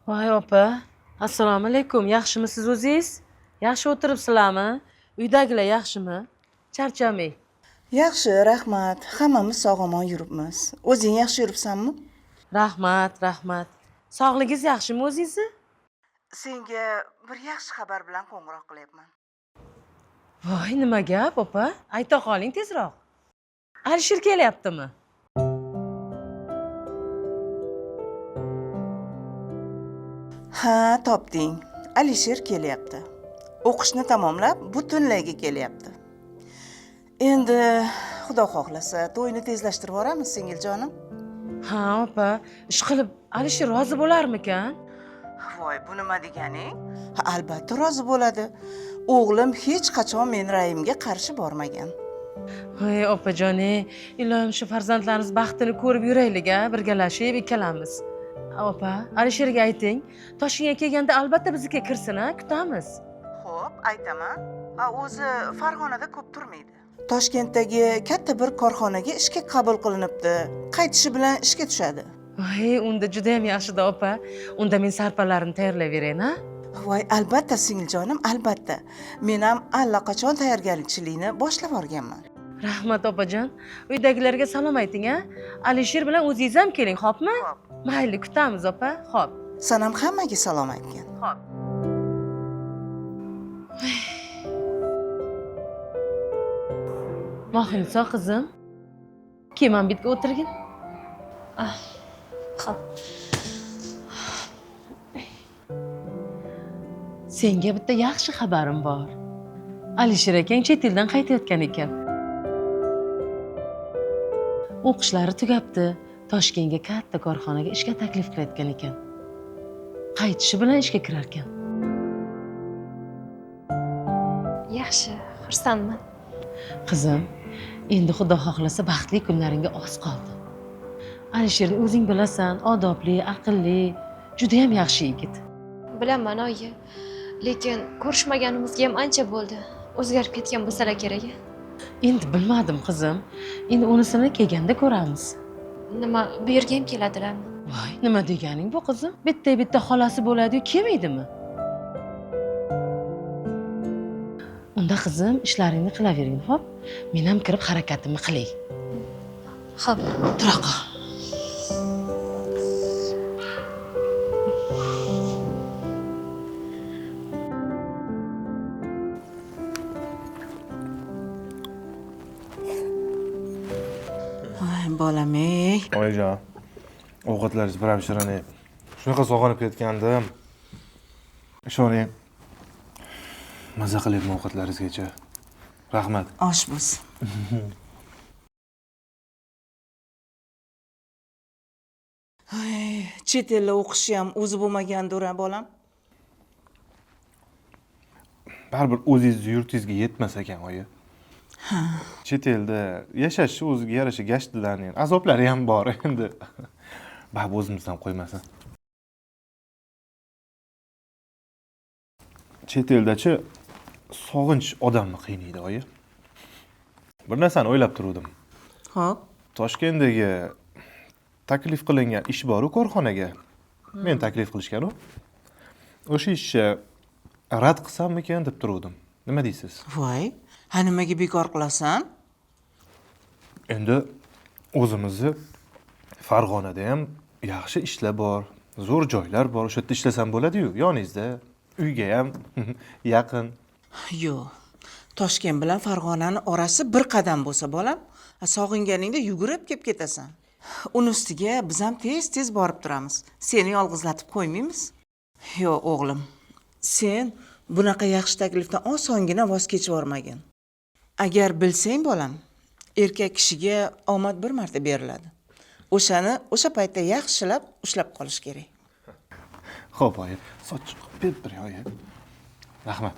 Voy opa, assalomu alaykum. Yaxshimisiz o'zingiz? Yaxshi o'tiribsizlarmi? Uydagilar yaxshimi? Charchamang. Yaxshi, rahmat. Hammamiz sog'-omon yuribmiz. O'zing yaxshi yuribsanmi? Rahmat. Sog'ligingiz yaxshimi o'zingizni? Senga bir yaxshi xabar bilan qo'ng'iroq qilyapman. Voy, nima gap, opa? Ayta qoling tezroq. Alisher kelyaptimi? Ha, topding. Alisher kelyapti. O'qishni tamomlab, butunlayga kelyapti. Endi Xudo xohlasa, to'yni tezlashtirib yuboramiz, singiljonim. Ha, opa, ishqilib Alisher rozi bo'larmikan? Voy, bu nima deganing? Ha, albatta rozi bo'ladi. O'g'lim hech qachon men ra'yimga qarshi bormagan. Voy, opajon, ilohim shu farzandlarimiz baxtini ko'rib yuraylik-a, birgalashib ikkalamiz. Opa, Alisherga ayting, Toshkentga kelganda albatta bizga kirsin-a, kutamiz. Xo'p, aytaman. Ha, o'zi Farg'onada ko'p turmaydi. Toshkentdagi katta bir korxonaga ishga qabul qilinibdi. Qaytishi bilan ishga tushadi. Voy, unda juda ham yaxshi-da, opa. Unda men sarpalarini tayyorlayverayin-a? Voy, albatta singiljonim, albatta. Men ham allaqachon tayyorgarlikchilikni boshlab yuborganman. Rahmat opajon. Uydagilarga salom ayting-a. Alisher bilan o'zingiz ham keling, xo'pmi? Mayli, kutamiz, opa. Xo'p. San ham hammaga salom aytgin. Xo'p. Mohiniso qizim. Kelman bitga o'tirgin. Xo'p. Senga bitta yaxshi xabarim bor. Alisher akang chet eldan qaytayotgan ekan. O'qishlari tugabdi. Toshkentga katta korxonaga ishga taklif qilayotgan ekan. Qaytishi bilan ishga kirar ekan. Yaxshi, xursandman. Qizim, endi Xudo xohlasa baxtli kunlaringga oz qoldi. Alisherni o'zing bilasan, odobli, aqlli, juda ham yaxshi yigit. Bilaman, oyi. Lekin ko'rishmaganimizga ham ancha bo'ldi. O'zgarib ketgan bo'lsalar kerak. Endi bilmadim, qizim. Endi unisini kelganda ko'ramiz. Nima, bu yerga ham keladilarmi? Voy, nima deganing bu qizim? Bitta xolasi bo'ladi-yu, kelmaydimi? Unda qizim, ishlaringni qilavering, xo'p? Men ham kirib harakatimni qilay. Xo'p. Tura qol. Voy, bolam-ey. Oyijon, ovqatlaringiz biram-shirin. Shunaqa sog'inib ketgandim. Ishoning. Maza qilyapman ovqatlaringizgacha. Rahmat. Osh bo'lsin. Ay, chet elda o'qishi ham o'zi bo'lmagandir, bolam. Baribir o'zingiz yurtingizga yetmas ekan, oyi. Chet elda yashash o'ziga yarasha gashtidan, azoblari ham bor endi. Baribir o'zimizdan qo'ymasin. Chet eldachi sog'inch odamni qiynaydi, oyi. Bir narsani o'ylab turdim. Xo'p. Toshkentdagi taklif qilingan ish bor-ku korxonaga. Men taklif qilishgan-ku. O'sha ishni rad qilsammikan deb turdim. Nima deysiz? Voy, ha nimaga bekor qilasan? Endi o'zimizni Farg'onada ham yaxshi ishlar bor, zo'r joylar bor. O'sha yerda ishlasam bo'ladi-yu, yoningizda, uyga ham yaqin. Yo'q. Toshkent bilan Farg'onani orasi bir qadam bo'lsa, bolam, sog'inganingda yugurib kelib ketasan. Uni ustiga biz ham tez borib turamiz. Seni yolg'izlatib qo'ymaymiz. Yo'q, o'g'lim. Sen bunaqa yaxshi taklifdan osongina voz kechib yormagin. Agar bilsang, bolam, erkak kishiga omad bir marta beriladi. O'shani o'sha paytda yaxshilab ushlab qolish kerak. Xo'p, oyi, soch berib turing, oyi. Rahmat.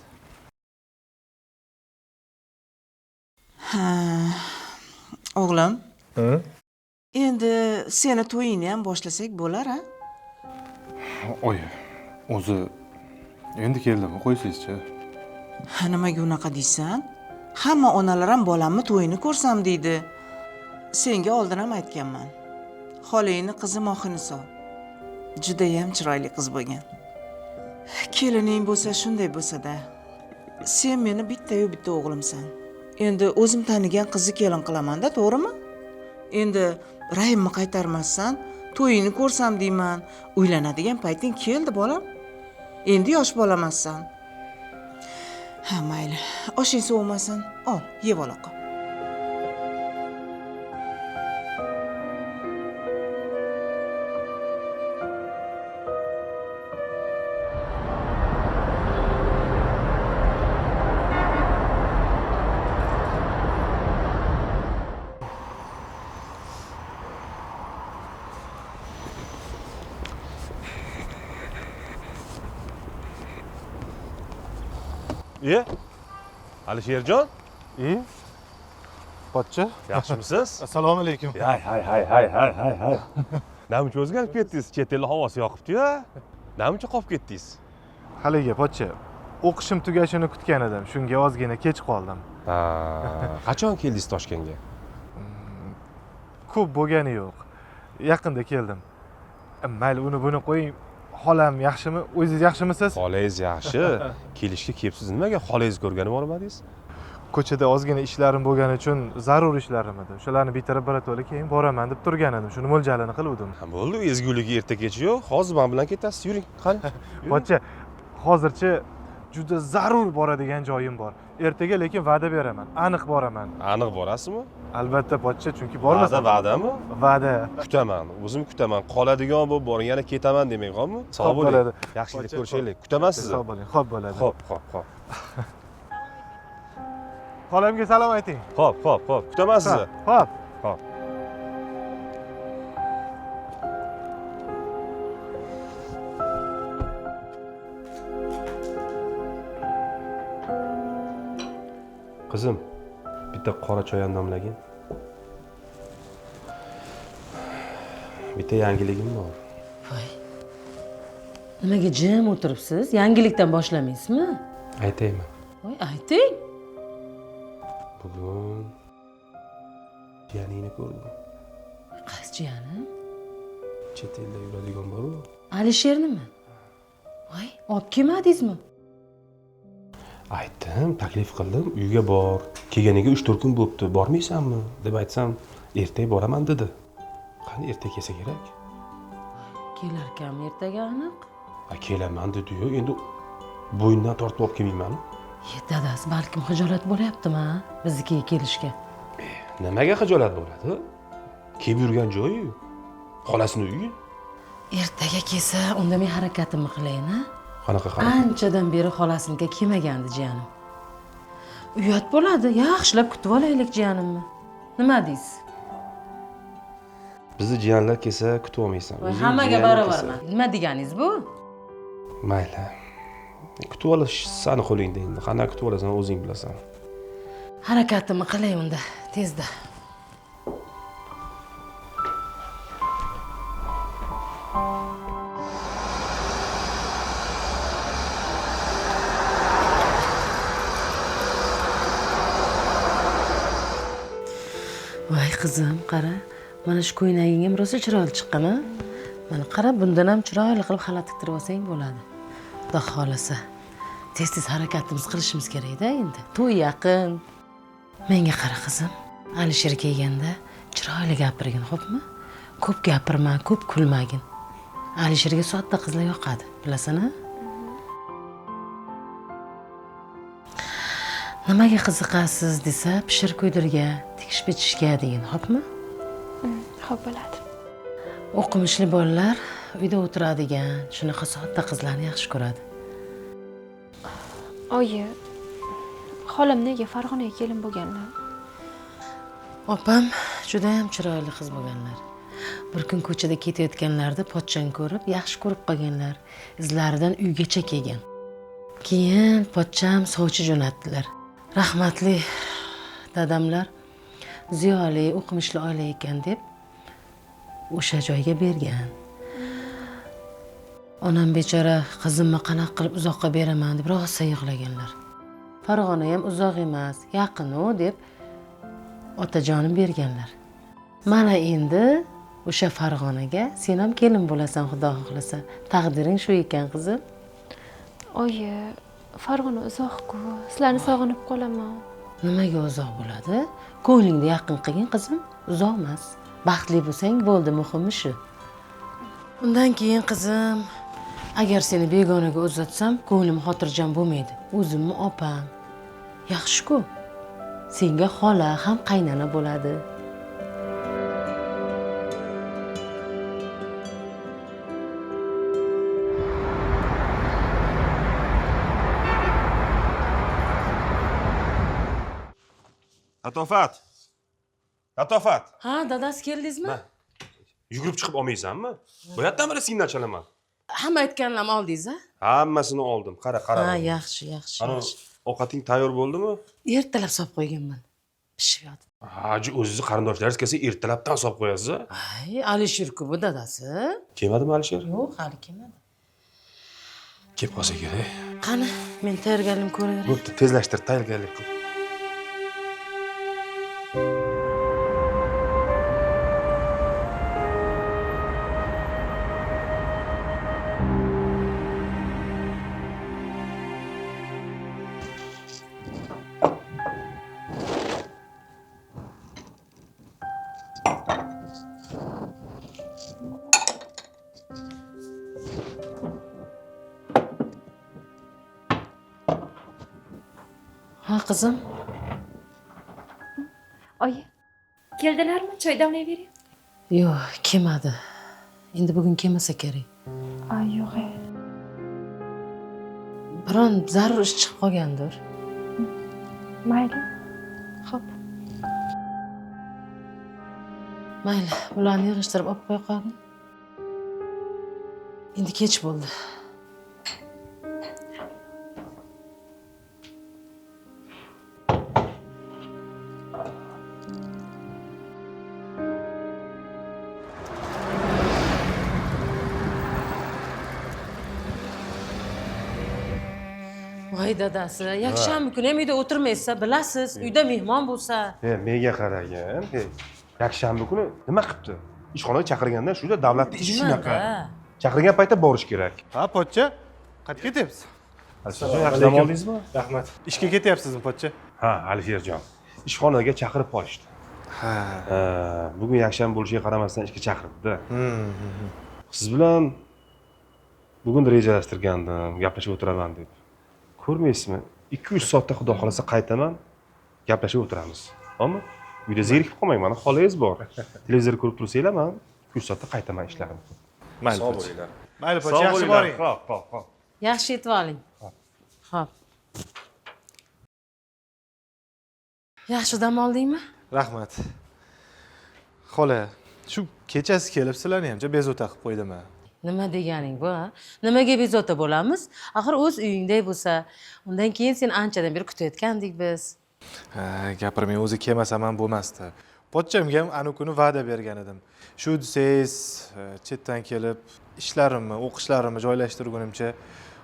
Ha, o'g'lim. Ha? Endi seni to'yingni ham boshlasak bo'lar-a? Oyi, o'zi endi keldimi, qo'ysangizchi. Ha, nimaga unaqa deysan? Hamma onalar ham bolamni to'yini ko'rsam deydi. Senga oldin ham aytganman. Xolangni qizi Mohiniso. judayam chiroyli qiz bo'lgan. Kelining bo'lsa shunday bo'lsa-da, sen meni bitta-yu bitta o'g'limsan. Endi o'zim tanigan qizni kelin qilaman-da, to'g'rimi? Endi Rahimni qaytarmassan, to'yingni ko'rsam deyman. Uylanadigan payting keldi, bolam. Endi yosh bolamassan. Ha, mayli. Oshing sovmasin. Ol, yeb ol oqa. Alisherjon, Pochcha. yaxshimisiz? Assalomu alaykum. Hay. Namuncha o'zgarib ketdingiz? Chet el havosi yoqibdi-yu. Namuncha qolib ketdingiz? Haliga pochcha. O'qishim tugashini kutgan edim. Shunga ozgina kech qoldim. Qachon keldingiz Toshkentga? Ko'p bo'lgani yo'q. Yaqinda keldim. Mayli, uni buni qo'ying. Xolam yaxshimi? O'zingiz yaxshimisiz? Xolangiz yaxshi. Kelishga kelibsiz. Nimaga xolangizni ko'rgani bormadingiz? Ko'chada ozgina ishlarim bo'lgani uchun zarur ishlarim edi. Shularni bitirib birato'la keyin boraman deb turgan edim. Shuni mo'ljalini qiluvdim. Bo'ldi, ezguligi erta kech yo'q. Hozir men bilan ketasiz, yuring. Qani. Pochcha, hozircha juda zarur boradigan joyim bor. Ertaga lekin va'da beraman. Aniq boraman. Aniq borasizmi? Albatta pochcha, chunki bormasam Va'dami? va'da. Kutaman. O'zim kutaman. Qoladigan bo'lib boring, yana ketaman demang, xo'pmi? Sog' bo'ling. bo'ladi. Yaxshilik ko'rishaylik. Kutaman sizni. Sog' bo'ling. Xo'p bo'ladi. Xo'p. Xolamga salom ayting. Xo'p. Kutaman sizni. Xo'p. Xo'p. Qizim, bitta qora choy ham damlagin. Bitta yangiligim bor. Voy. Nimaga jim o'tiribsiz? Yangilikdan boshlamaysizmi? Aytaymi? Voy, ayting. Bugun jiyaningni ko'rdim. Qaysi jiyanim? Chet elda yuradigan bor-ku. Alishernimi? Voy, olib kelmadingizmi? Aytdim, taklif qildim, uyga bor. Kelganiga 3-4 kun bo'libdi. Bormaysanmi? deb aytsam, ertaga boraman dedi. Qani ertaga kelsa kerak? Kelarkanmi ertaga aniq? Kelaman dedi-yu, endi bo'yindan tortib olib kelmayman. Dadasi balkim xijolat bo'lyaptimi, biznikiga kelishga. Nimaga xijolat bo'ladi? Kelib yurgan joyi, xolasini uyi. Ertaga kelsa, unda men harakatimni qilaymi? Qanaqa Anchadan beri xolasinikiga kelmagandi jiyanim. Uyat bo'ladi, yaxshilab kutib olaylik jiyanimni. Nima deysiz? Bizni jiyanlar kelsa kutib olmaysan. Hammaga barobarman. Nima deganingiz bu? Mayli. Kutib olish sani qo'lingda endi. Qanaqa kutib olasan o'zing bilasan. Harakatimni qilay unda, tezda. Voy qizim, qara. Mana shu ko'ynaging ham rosa chiroyli chiqqan-a? Mana qara, bundan ham chiroyli qilib xalat tiktirib olsang bo'ladi. Xudo xolasa. Tez-tez harakatimiz qilishimiz kerak-da endi. To'y yaqin. Menga qara qizim. Alisher kelganda chiroyli gapirgin, xo'pmi? Ko'p gapirma, ko'p kulmagin. Alisherga sodda qizlar yoqadi, bilasan-a? Nimaga qiziqasiz desa, pishir kuydirga, tikish bichishga degin, xo'pmi? Xo'p bo'ladi. O'qimishli bolalar uyda o'tiradigan, shunaqa sodda qizlarni yaxshi ko'radi. Oyi, xolam nega Farg'onaga kelin bo'lganlar? Opam juda ham chiroyli qiz bo'lganlar. Bir kun ko'chada ketayotganlarida pochchani ko'rib, yaxshi ko'rib qolganlar. Izlaridan uygacha kelgan. Keyin pochcham sovchi jo'natdilar. Rahmatli dadamlar ziyoli, o'qimishli oila ekan deb o'sha joyga bergan. Onam bechora qizimni qanaqa qilib uzoqqa beraman deb rosa yig'laganlar. Farg'ona ham uzoq emas, yaqin-u deb otajonim berganlar. Mana endi O'sha Farg'onaga sen ham kelin bo'lasan, xudo xohlasa. Taqdiring shu ekan, qizim. Oyi, Farg'ona uzoq-ku. Sizlarni sog'inib qolaman. Nimaga uzoq bo'ladi? Ko'nglingni yaqin qilgin, qizim. Uzoq emas. Baxtli bo'lsang bo'ldi, muhimi shu. Undan keyin qizim, agar seni begonaga uzatsam, ko'nglim xotirjam bo'lmaydi. O'zimni opam. Yaxshi-ku. Senga xola ham qaynana bo'ladi. Latofat. Latofat. Ha, dadasi keldingizmi? Yugurib chiqib olmaysanmi? Bu yerdan beri signal chalaman. Hamma aytganlarimni oldingiz-a? Hammasini oldim. Qara. Ha, yaxshi, yaxshi. Ana yaxshi. ovqating tayyor bo'ldimi? Ertalab solib qo'yganman. Pishib yotdi. Haji o'zingizni qarindoshlaringiz kelsa ertalabdan solib qo'yasiz. Ay, Alisher-ku bu dadasi. Kelmadimi Alisher? Yo'q, hali kelmadi. Kelib qolsa kerak. Qani, men tayyorgarligimni ko'raveray. Bo'pti, tezlashtir, tayyorgarlik qil. Ha, qizim. Oyi, keldilarmi? Choy damlayvering. Yo'q, kelmadi. Endi bugun kelmasa kerak. Ay, yo'q. Biron zarur ish chiqib qolgandir. Mayli. Xo'p. Mayli, ularni yig'ishtirib olib qo'ya qolgin. Endi kech bo'ldi. Voy dadasi, yakshanba kuni ham uyda o'tirmaysiz, bilasiz, uyda mehmon bo'lsa. Menga qaragin. Yakshanba kuni nima qilibdi? Ishxonaga chaqirganda shunda davlatning ishi shunaqa. Chaqirgan paytda borish kerak. Ha, pochcha. Qayerga ketyapsiz? Yaxshi dam oldingizmi? Rahmat. Ishga ketyapsizmi, pochcha? Ha, Alisherjon. Ishxonaga chaqirib qolishdi. Ha. Bugun yakshanba bo'lishiga qaramasdan ishga chaqiribdi. Siz bilan bugun rejalashtirgandim, gaplashib o'tiraman deb. Ko'rmaysizmi? 2-3 soatda xudo xolasa qaytaman, gaplashib o'tiramiz. Xo'pmi? Uyda zerikib qolmang, mana xolangiz bor. Televizor ko'rib tursanglar, men 2-3 soatda qaytaman ishlarimni. Mayli, Sog' pochcha. bo'linglar. Mayli, pochcha, yaxshi boring. Xo'p. Yaxshi yetib oling. Xo'p. Yaxshi dam oldingmi? Rahmat. Xola, shu kechasi kelib sizlarni ham bezovta qilib qo'ydim. Nima deganing bu? Nimaga bezovta bo'lamiz? Axir o'z uyingday bo'lsa, undan keyin sen anchadan beri kutayotgandik biz. Ha, gapirmay o'zi kelmasam ham bo'lmasdi. Pochchamga ham anu kuni va'da bergan edim. Shu desangiz, chetdan kelib ishlarimni, o'qishlarimni joylashtirgunimcha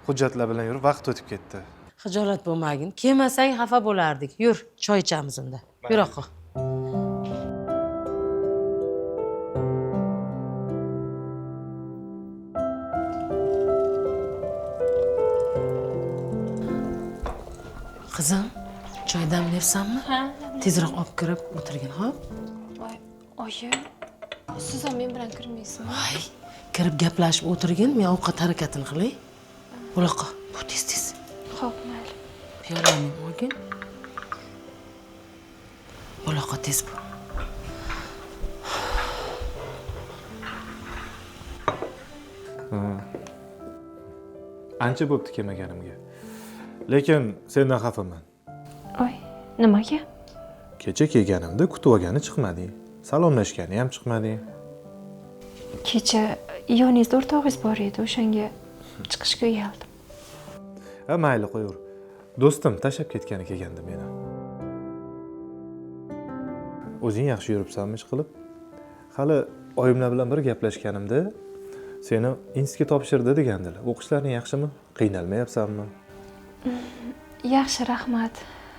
hujjatlar bilan yurib vaqt o'tib ketdi. Xijolat bo'lmagin. Kelmasang xafa bo'lardik. Yur, choy ichamiz unda. Yuraqa. Qizim, choy damlayapsanmi? Ha. Tezroq olib kirib o'tirgin, xo'p? Oyi, siz ham men bilan kirmaysizmi? Voy, kirib gaplashib o'tirgin, men ovqat harakatini qilay. Buloqa, bu tez. Xo'p, mayli. Piyolani olgin. Buloqa tez bu. Ancha bo'pti kelmaganimga. Lekin sendan xafaman. Oy, nimaga? Kecha kelganimda kutib olgani chiqmading. Salomlashgani ham chiqmading. Kecha yoningizda o'rtog'ingiz bor edi, o'shanga chiqishga uyaldim. Ha, mayli qo'yaver. Do'stim tashlab ketgani kelgandi meni. O'zing yaxshi yuribsanmi ish qilib? Hali oyimlar bilan bir gaplashganimda seni institutga topshirdi degandilar. O'qishlaring yaxshimi? Qiynalmayapsanmi? Yaxshi, rahmat.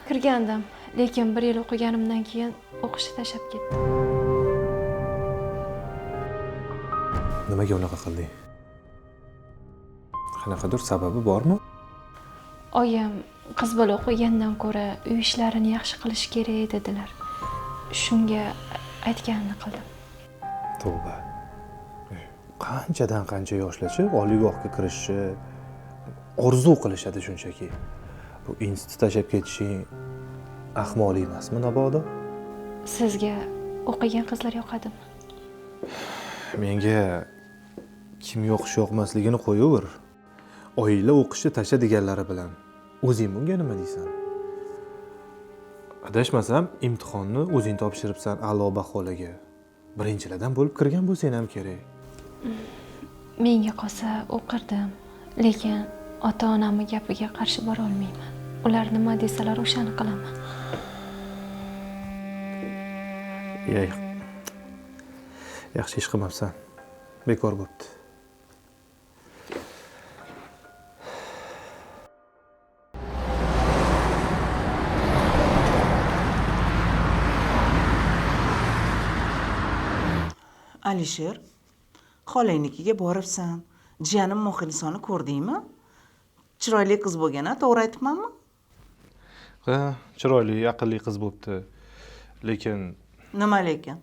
Kirgandim, lekin 1 yil o'qiganimdan keyin o'qishni tashlab ketdim. Nimaga unaqa qilding? Qanaqadir sababi bormi? Oyim qiz bola o'qigandan ko'ra uy ishlarini yaxshi qilish kerak dedilar. Shunga aytganini qildim. Tavba. Qanchadan qancha yoshlarcha oliygohga kirishi, orzu qilishadi shunchaki. Bu institut tashlab ketishing ahmoqlik emasmi mabodo? Sizga o'qigan qizlar yoqadimi? Menga kim yoqish yoqmasligini qo'yaver. Oila o'qishni tasha deganlari bilan o'zing bunga nima deysan? Adashmasam, imtihonni o'zing topshiribsan a'lo baholarga. Birinchilardan bo'lib kirgan bo'lsang ham kerak. Menga qolsa o'qirdim, lekin ota-onamning gapiga qarshi bora olmayman. Ular nima desalar o'shani qilaman. Yaxshi ish qilmabsan. Bekor bo'pti. Alisher, xolangnikiga boribsan. Jiyanim Mohinisoni ko'rdingmi? Chiroyli qiz bo'lgan-a, to'g'ri aytibmanmi? Ha, chiroyli, aqlli qiz bo'pti. Lekin Nima lekin?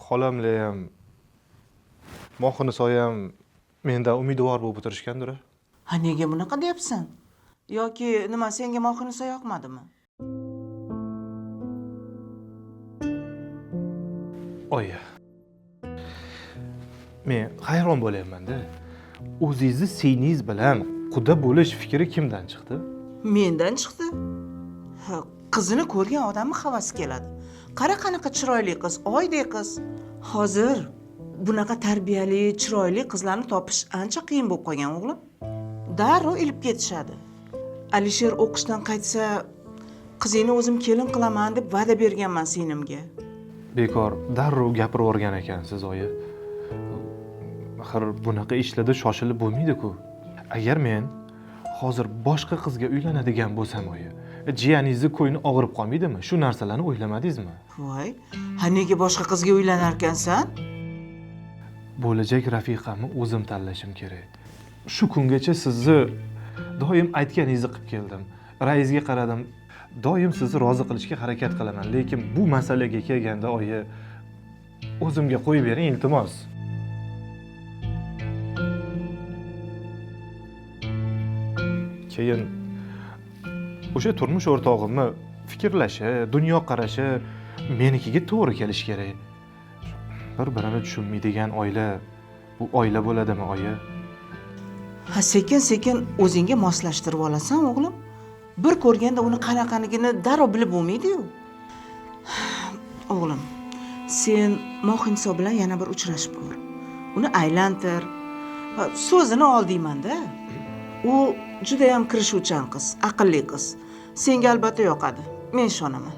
xolamlar ham, Mohiniso ham mendan umidvor bo'lib o'tirishgandir. Ha, nega bunaqa deyapsan? Yoki nima, senga Mohiniso yoqmadimi? Oyi. Men hayron bo'layapman-da. O'zingizni singlingiz bilan quda bo'lish fikri kimdan chiqdi? Mendan chiqdi. Ha, qizini ko'rgan odamni havasi keladi. Qara qanaqa chiroyli qiz, oydek qiz. Hozir bunaqa tarbiyali, chiroyli qizlarni topish ancha qiyin bo'lib qolgan o'g'lim. Darrov ilib ketishadi. Alisher o'qishdan qaytsa, qizingni o'zim kelin qilaman deb va'da berganman singlimga. Bekor darrov gapirib o'rgan ekansiz, oyi. Axir bunaqa ishlarda shoshilib bo'lmaydi-ku. Agar men hozir boshqa qizga uylanadigan bo'lsam, oyi, jiyaningizni ko'ngli og'rib qolmaydimi? Shu narsalarni o'ylamadingizmi? Voy, ha nega boshqa qizga uylanar ekansan? Bo'lajak rafiqamni o'zim tanlashim kerak. Shu kungacha sizni doim aytganingizni qilib keldim. Raisga qaradim. Doim sizni rozi qilishga harakat qilaman, lekin bu masalaga kelganda oyi, o'zimga qo'yib bering, iltimos. Keyin o'sha turmush o'rtog'imni fikrlashi, dunyo qarashi menikiga to'g'ri kelish kerak. Bir-birini tushunmaydigan oila bu oila bo'ladimi, oyi? Ha, sekin-sekin o'zingga moslashtirib olasan, o'g'lim. Bir ko'rganda uni qanaqaligini darrov bilib bo'lmaydi-yu. O'g'lim, sen Mohiniso bilan yana bir uchrashib ko'r. Uni aylantir. So'zini ol deyman-da. U juda ham kirishuvchan qiz, aqlli qiz. Senga albatta yoqadi. Men ishonaman.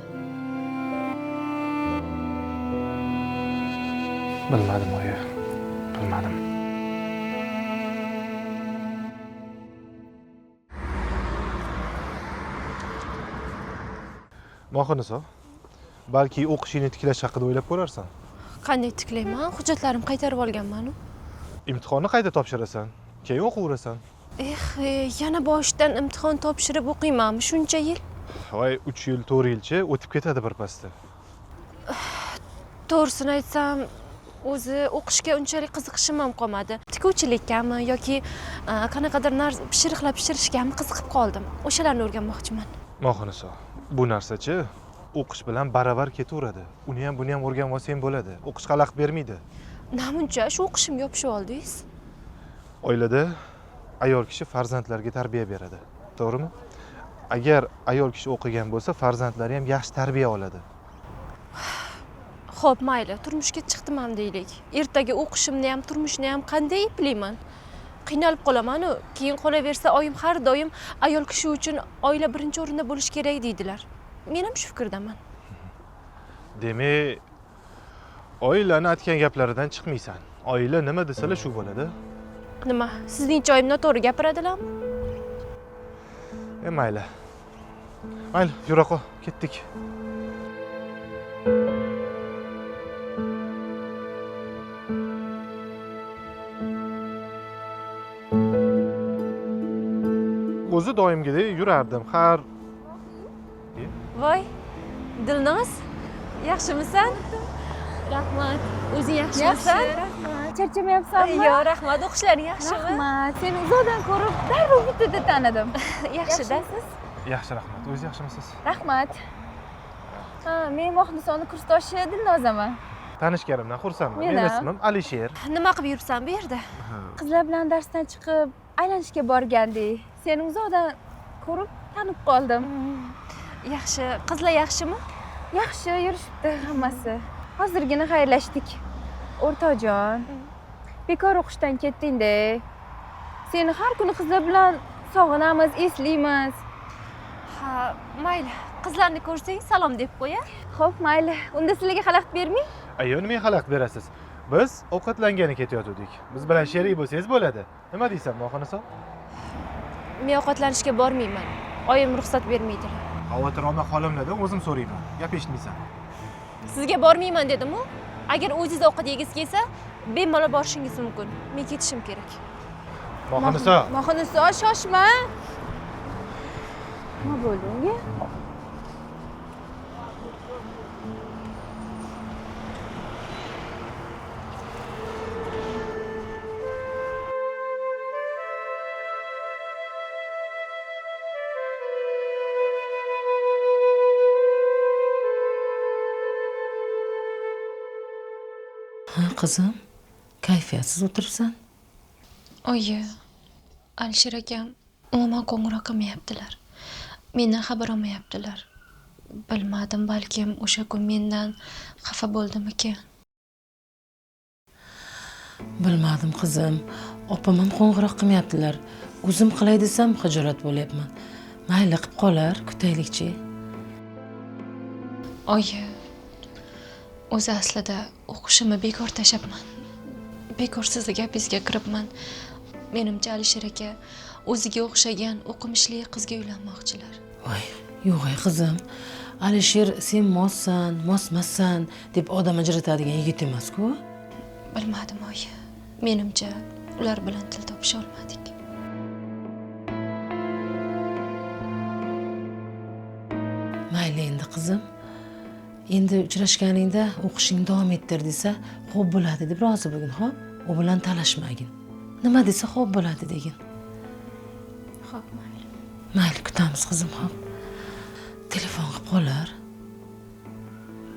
Bilmadim, oyi. Bilmadim. Mohiniso, balki o'qishingni tiklash haqida o'ylab ko'rarsan. Qanday tiklayman? Hujjatlarim qaytarib olganman-ku. Imtihonni qayta topshirasan, keyin o'qiyverasan. Yana boshidan imtihon topshirib o'qiymanmi shuncha yil? Voy, 3 yil, 4 yilcha o'tib ketadi birpasda. To'g'risini aytsam, o'zi o'qishga unchalik qiziqishim ham qolmadi. Tikuvchilikami yoki qanaqadir pishiriqlar pishirishgami qiziqib qoldim. O'shalarni o'rganmoqchiman. Mohiniso, bu narsachi o'qish bilan baravar ketaveradi. Uni ham buni ham o'rganib olsang bo'ladi. O'qish xalaqit bermaydi. Namuncha shu o'qishimga yopishib oldingiz? Oilada ayol kishi farzandlarga tarbiya beradi. To'g'rimi? Agar ayol kishi o'qigan bo'lsa, farzandlari ham yaxshi tarbiya oladi. Xo'p, mayli, turmushga chiqdim ham deylik. Ertaga o'qishimni ham, turmushni ham qanday eplayman? Qiynalib qolaman-ku. Keyin qolaversa, oyim har doim ayol kishi uchun oila birinchi o'rinda bo'lish kerak deydilar. Men ham shu fikrdaman. Demak, oilani aytgan gaplaridan chiqmaysan. Oila nima desalar shu bo'ladi. Nima? Sizningcha oyim noto'g'ri gapiradilarmi? Mayli. Mayli, yura qol, ketdik. o'zi doimgidek yurardim. Har voy Dilnoz, yaxshimisan? Rahmat. O'zing yaxshimisan? Rahmat. Charchamayapsanmi? Yo'q, rahmat. O'qishlaring yaxshimi? Rahmat. Seni uzoqdan ko'rib, darrov bittada tanidim. Yaxshi-da. yaxshi, rahmat. O'zingiz yaxshimisiz? Rahmat. Ha, men Mohnisoni kursdoshi Dilnozaman. Tanishganimdan xursandman. Men Meni ham. ismim Alisher. Nima qilib yuribsan bu yerda? Qizlar bilan darsdan chiqib, aylanishga borgandik. Seni uzoqdan ko'rib, tanib qoldim. Yaxshi. Qizlar yaxshimi? Yaxshi yurishibdi hammasi. Hozirgina xayrlashdik. O'rtoqjon, bekor o'qishdan ketding-da. Seni har kuni qizlar bilan sog'inamiz, eslaymiz. Ha, mayli. Qizlarni ko'rsang salom deb qo'ya. Xo'p, mayli. Unda sizlarga xalaqit bermang. Ayyo, nimaga xalaqit berasiz? Biz ovqatlangani ketayotgandik. Biz bilan sherik bo'lsangiz bo'ladi. Nima deysan, Mohiniso? Men ovqatlanishga bormayman. Oyim ruxsat bermaydilar. Xavotir olma xolimlarda o'zim so'rayman. Gap eshitmaysan. Sizga bormayman dedim-ku. Agar o'zingiz ovqat yegisi kelsa, bemalol borishingiz mumkin. Men ketishim kerak. Mohiniso, Mohiniso, shoshma. Nima bo'ldi unga? Ha, qizim, kayfiyatsiz o'tiribsan. Oyi, Alisher akam umuman qo'ng'iroq qilmayaptilar. Mendan xabar olmayaptilar. Bilmadim, balkim o'sha kun mendan xafa bo'ldimikin. Bilmadim qizim. Opam ham qo'ng'iroq qilmayaptilar. O'zim qilay desam xijolat bo'lyapman. Mayli qilib qolar, kutaylikchi. Oyi, o'zi aslida o'qishimni bekor tashlabman. Bekor sizni gapingizga kiribman. Menimcha Alisher aka o'ziga o'xshagan o'qimishli qizga uylanmoqchilar. Voy, yo'q qizim. Alisher sen mossan, mosmassan deb odam ajratadigan yigit emas-ku. Bilmadim oyi. Menimcha ular bilan til topisha olmadik. Mayli endi qizim. Endi uchrashganingda o'qishing davom ettir desa, xo'p bo'ladi deb rozi bo'lgin, xo'p? U bilan talashmagin. Nima desa xo'p bo'ladi degin. Xo'p, mayli. Mayli kutamiz qizim, xo'p. Telefon qilib qolar.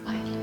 Mayli.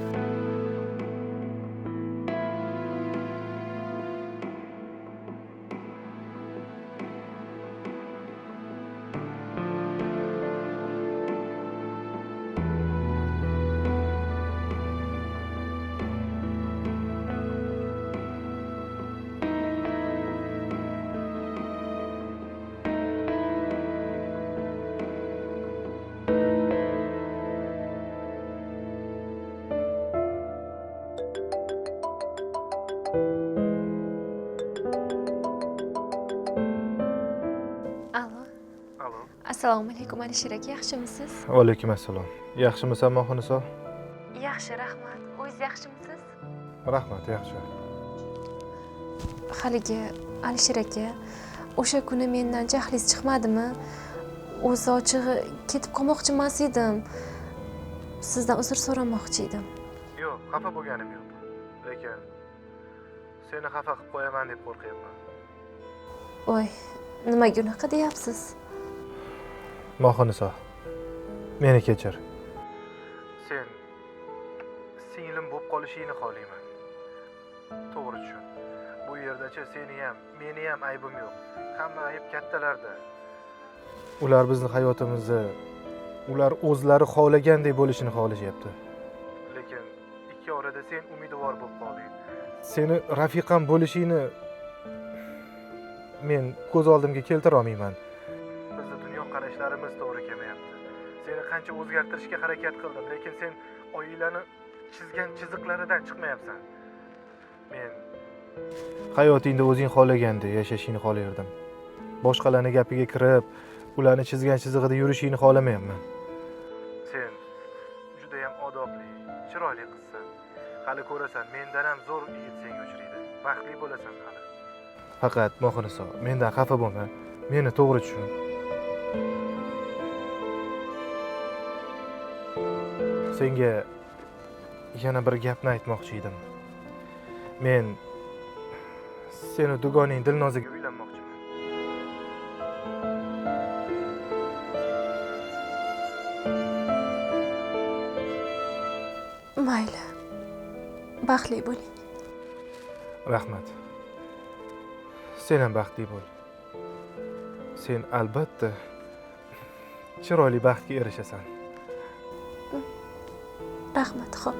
Alo. Assalomu alaykum Alisher aka, yaxshimisiz? Va alaykum assalom. Yaxshimisan, Mohiniso? Yaxshi, rahmat. O'zingiz yaxshimisiz? Rahmat, yaxshi. Haligi Alisher aka, o'sha kuni mendan jahlingiz chiqmadimi? O'zi ochig'i ketib qolmoqchi emas edim. Sizdan uzr so'ramoqchi edim. Yo'q, xafa bo'lganim yo'q. Lekin seni xafa qilib qo'yaman deb qo'rqyapman. Voy, nimaga unaqa deyapsiz? Mohiniso, meni kechir. Sen singlim bo'lib qolishingni xohlayman. To'g'ri tushun. Bu yerdacha seni ham, meni ham aybim yo'q. Hamma ayb kattalarda. Ular bizning hayotimizni, ular o'zlari xohlagandek bo'lishini xohlashyapti. Lekin ikki orada sen umidvor bo'lib qolding. Seni rafiqam bo'lishingni men ko'z oldimga keltira olmayman. Bizning dunyoqarashlarimiz to'g'ri kelmayapti. Seni qancha o'zgartirishga harakat qildim, lekin sen oilani chizgan chiziqlaridan chiqmayapsan. Men hayotingda o'zing xohlagandek yashashingni xohlardim. Boshqalarning gapiga kirib, ularni chizgan chizig'ida yurishingni xohlamayapman. Sen juda ham odobli, chiroyli qizsan. Hali ko'rasan, mendan ham zo'r yigit senga uchraydi. Baxtli bo'lasan hali. Faqat Mohiniso, mendan xafa bo'lma. Meni to'g'ri tushun. Senga yana bir gapni aytmoqchi edim. Men seni dugonang Dilnozaga uylanmoqchiman. Mayli. Baxtli bo'ling. Rahmat. Sen ham baxtli bo'l. Sen albatta chiroyli baxtga erishasan. Rahmat, xo'p.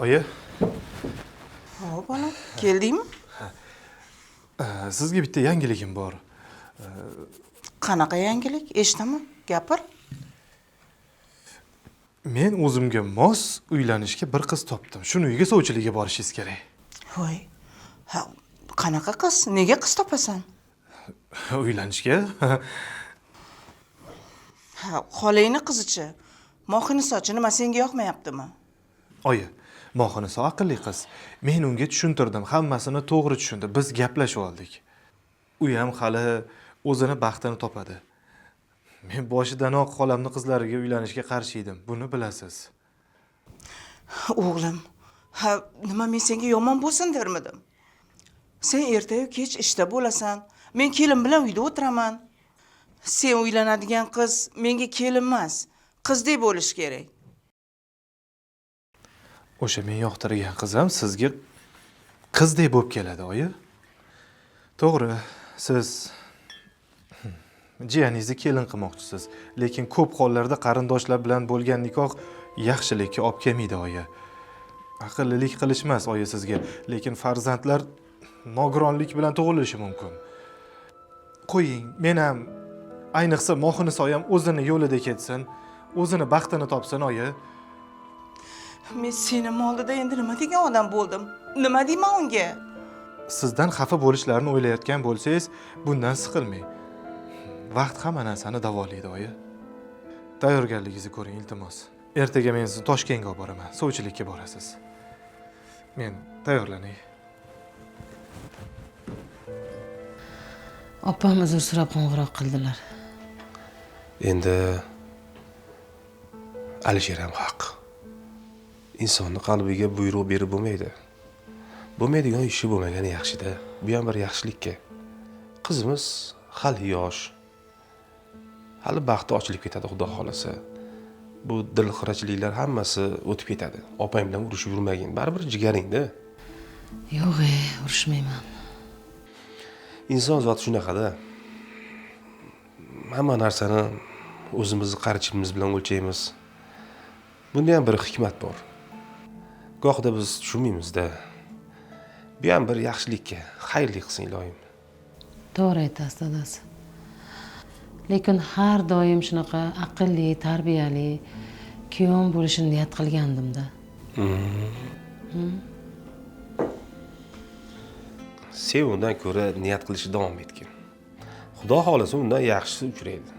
Oyi, Hop, bolam, keldingmi? sizga bitta yangiligim bor. Qanaqa yangilik? Eshitaman, gapir. Men o'zimga mos uylanishga bir qiz topdim. Shuni uyga sovchilikka borishingiz kerak. Voy. Ha, qanaqa qiz? Nega qiz topasan? Uylanishga? Ha, xolangni qizichi. Mohinisochi nima senga yoqmayaptimi? Oyi, Mohiniso aqlli qiz. Men unga tushuntirdim, hammasini to'g'ri tushundi. Biz gaplashib oldik. U ham hali o'zini baxtini topadi. Men boshidanoq xolamni qizlariga uylanishga qarshi edim. Buni bilasiz. O'g'lim, ha, nima men senga yomon bo'lsin dermidim? Sen ertayu kech ishda bo'lasan. Men kelin bilan uyda o'tiraman. Sen uylanadigan qiz menga kelin emas, qizdek bo'lish kerak. O'sha men yoqtirgan qizim sizga qizdek bo'lib keladi, oyi. To'g'ri, siz jiyaningizni kelin qilmoqchisiz, lekin ko'p hollarda qarindoshlar bilan bo'lgan nikoh yaxshilikka olib kelmaydi, oyi. Aqllilik qilishmas oyi sizga, lekin farzandlar nogironlik bilan tug'ilishi mumkin. Qo'ying, men ham ayniqsa Mohiniso ham o'zini yo'lida ketsin, o'zini baxtini topsin, oyi. Men seni oldida endi nima degan odam bo'ldim? Nima deyman unga? Sizdan xafa bo'lishlarini o'ylayotgan bo'lsangiz, bundan siqilmang. Vaqt hamma narsani davolaydi, oyi. Tayyorgarligingizni ko'ring, iltimos. Ertaga men sizni Toshkentga olib boraman. Sovchilikka borasiz. Men tayyorlanay. Opam uzr so'rab qo'ng'iroq qildilar. Endi Alisher ham haq. Insonni qalbiga buyruq berib bo'lmaydi. Bo'lmaydigan ishi bo'lmagani yaxshi-da. Bu ham bir yaxshilikka. Qizimiz hali yosh. Hali baxti ochilib ketadi, xudo xolasa. Bu dilxirachiliklar hammasi o'tib ketadi. Opang bilan urushib yurmagin. Baribir jigaringda. Yo'q, urushmayman. Inson zoti shunaqada. Hamma narsani o'zimizni qarichimiz bilan o'lchaymiz. Bunda ham bir hikmat bor. Gohida biz tushunmaymiz-da. Bu ham bir yaxshilikka, xayrli qilsin iloyim. To'g'ri aytasiz, dadasi. Lekin har doim shunaqa aqlli, tarbiyali kuyov bo'lishini niyat qilgandim-da. Sen undan ko'ra niyat qilishni davom etgin. Xudo xolasa undan yaxshisi uchraydi.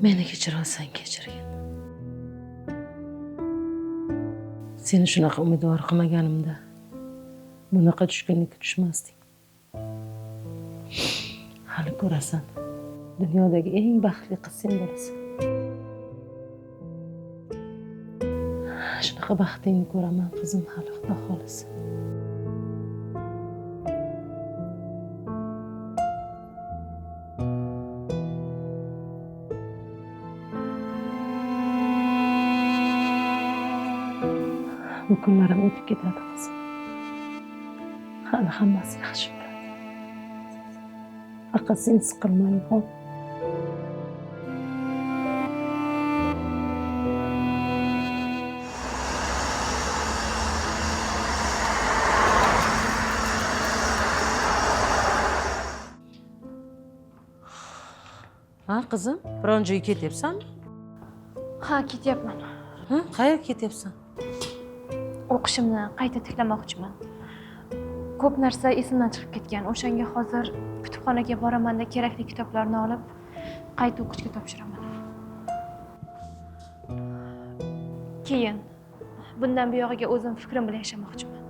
Meni kechir olsang kechirgin. Seni shunaqa umidvor qilmaganimda bunaqa tushkunlikka tushmasding. Hali ko'rasan, dunyodagi eng baxtli qiz sen bo'lasan. Shunaqa baxtingni ko'raman qizim, hali Xudo xolisa. Bu kunlarim o'tib ketadi qizim. Hali hammasi yaxshi bo'ladi. Faqat sen siqilmay qol. Ha qizim, biron joyga ketyapsanmi? Ha, ketyapman. Ha, qayerga ketyapsan? O'qishimni qayta tiklamoqchiman. Ko'p narsa esimdan chiqib ketgan. O'shanga hozir kutubxonaga boraman-da kerakli kitoblarni olib, qayta o'qishga topshiraman. Keyin bundan buyog'iga o'zim fikrim bilan yashamoqchiman.